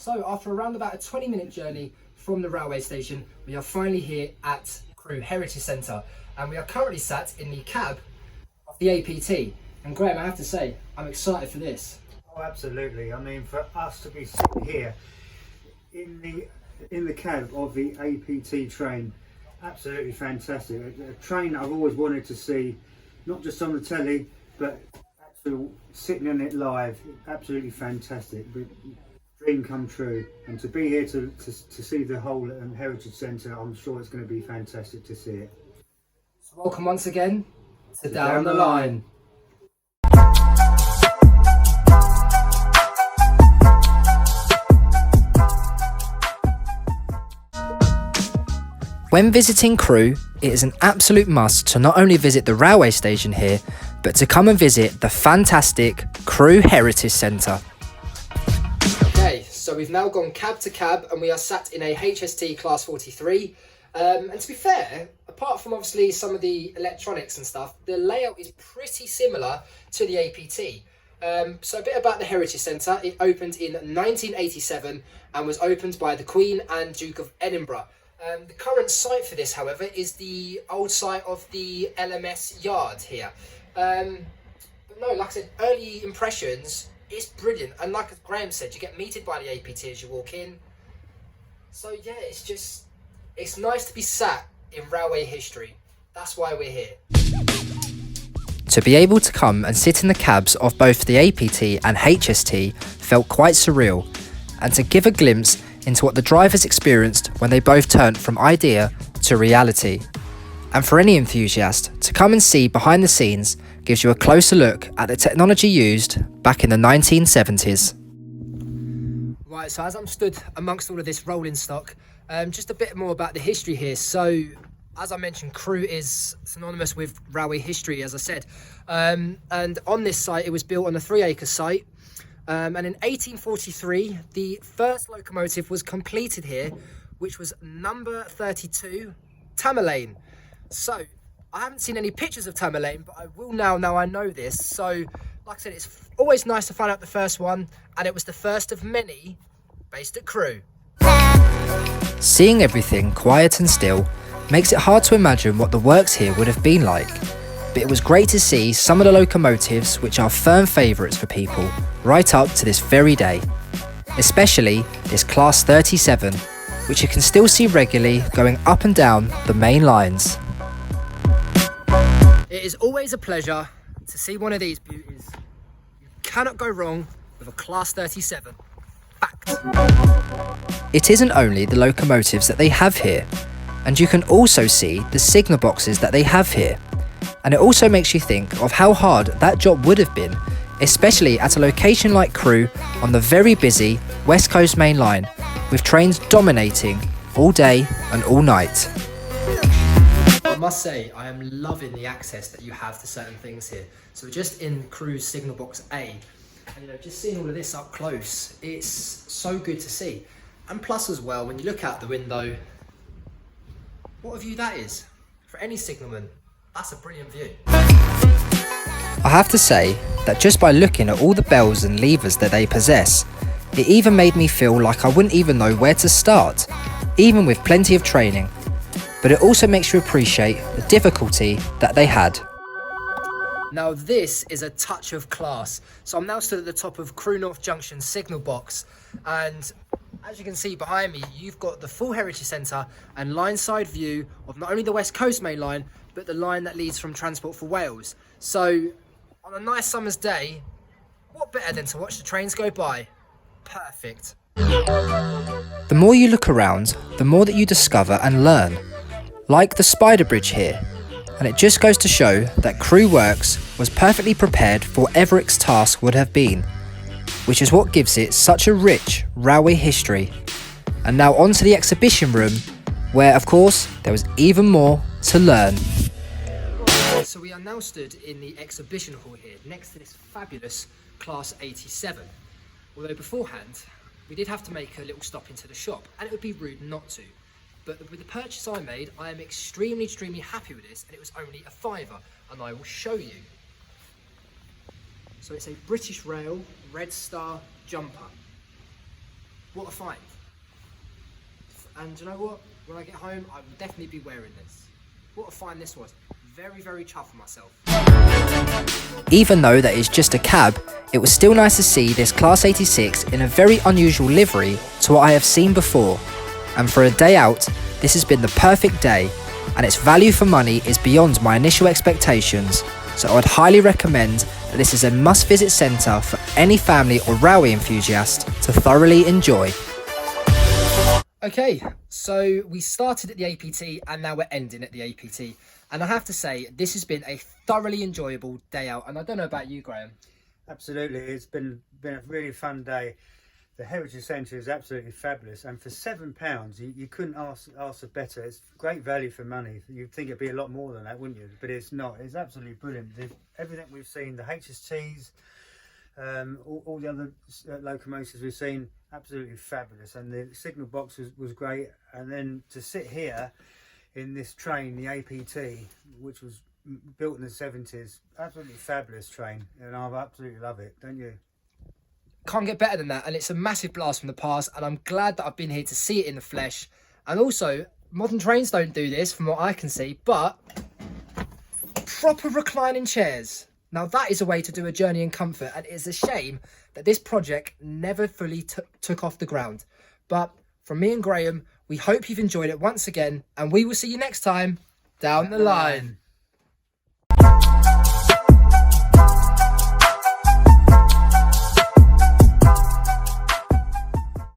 So after around about a 20-minute journey from the railway station, we are finally here at Crewe Heritage Centre, and we are currently sat in the cab of the APT. And Graham, I have to say, I'm excited for this. Oh, absolutely. I mean, for us to be sitting here in the cab of the APT train, absolutely fantastic. A train I've always wanted to see, not just on the telly, but actually sitting in it live. Absolutely fantastic. Dream come true, and to be here to see the whole Heritage Centre, I'm sure it's going to be fantastic to see it. So welcome once again to Down the Line. When visiting Crewe, it is an absolute must to not only visit the railway station here, but to come and visit the fantastic Crewe Heritage Centre. Okay, so we've now gone cab to cab and we are sat in a HST Class 43. And to be fair, apart from obviously some of the electronics and stuff, the layout is pretty similar to the APT. So a bit about the Heritage Centre. It opened in 1987 and was opened by the Queen and Duke of Edinburgh. The current site for this, however, is the old site of the LMS yard here. But no, like I said, early impressions, it's brilliant. And like Graham said, you get meted by the APT as you walk in. So yeah, it's nice to be sat in railway history. That's why we're here. To be able to come and sit in the cabs of both the APT and HST felt quite surreal, and to give a glimpse into what the drivers experienced when they both turned from idea to reality. And for any enthusiast, to come and see behind the scenes gives you a closer look at the technology used back in the 1970s. Right, so as I'm stood amongst all of this rolling stock, just a bit more about the history here. So, as I mentioned, Crewe is synonymous with railway history, as I said. And on this site, it was built on a 3-acre site. And in 1843, the first locomotive was completed here, which was number 32, Tamerlane. So, I haven't seen any pictures of Tamerlane, but I will now I know this. So, like I said, it's always nice to find out the first one, and it was the first of many based at Crewe. Seeing everything quiet and still makes it hard to imagine what the works here would have been like. But it was great to see some of the locomotives which are firm favourites for people right up to this very day, especially this Class 37, which you can still see regularly going up and down the main lines. It is always a pleasure to see one of these beauties. You cannot go wrong with a Class 37. Fact. It isn't only the locomotives that they have here, and you can also see the signal boxes that they have here. And it also makes you think of how hard that job would have been, especially at a location like Crewe on the very busy West Coast Main Line, with trains dominating all day and all night. I must say, I am loving the access that you have to certain things here. So just in Crewe's Signal Box A, and just seeing all of this up close, it's so good to see. And plus as well, when you look out the window, what a view that is. For any signalman, that's a brilliant view. I have to say that just by looking at all the bells and levers that they possess, it even made me feel like I wouldn't even know where to start, even with plenty of training. But it also makes you appreciate the difficulty that they had. Now this is a touch of class. So I'm now stood at the top of Crewe North Junction Signal Box, and as you can see behind me, you've got the full Heritage Centre and line-side view of not only the West Coast Main Line, but the line that leads from Transport for Wales. So, on a nice summer's day, what better than to watch the trains go by? Perfect. The more you look around, the more that you discover and learn. Like the spider bridge here. And it just goes to show that Crewe Works was perfectly prepared for whatever its task would have been, which is what gives it such a rich railway history. And now on to the exhibition room, where of course there was even more to learn. So we are now stood in the exhibition hall here, next to this fabulous Class 87. Although beforehand, we did have to make a little stop into the shop, and it would be rude not to. But with the purchase I made, I am extremely happy with this, and it was only a £5, and I will show you. So it's a British Rail Red Star jumper. What a find. And do you know what? When I get home, I will definitely be wearing this. What a find this was. Very, very chuffed with myself. Even though that is just a cab, it was still nice to see this Class 86 in a very unusual livery to what I have seen before. And for a day out, this has been the perfect day, and its value for money is beyond my initial expectations, so I would highly recommend that this is a must-visit centre for any family or railway enthusiast to thoroughly enjoy. Okay, so we started at the APT and now we're ending at the APT. And I have to say, this has been a thoroughly enjoyable day out. And I don't know about you, Graham. Absolutely, it's been a really fun day. The Heritage Centre is absolutely fabulous, and for £7, you couldn't ask for better. It's great value for money. You'd think it'd be a lot more than that, wouldn't you? But it's not. It's absolutely brilliant. Everything we've seen, the HSTs, all the other locomotives we've seen, absolutely fabulous. And the signal box was great. And then to sit here in this train, the APT, which was built in the 70s, absolutely fabulous train, and I absolutely love it, don't you? Can't get better than that, and it's a massive blast from the past, and I'm glad that I've been here to see it in the flesh. And also, modern trains don't do this from what I can see, but proper reclining chairs. Now that is a way to do a journey in comfort, and it's a shame that this project never fully took off the ground. But from me and Graham, we hope you've enjoyed it once again, and we will see you next time down the line.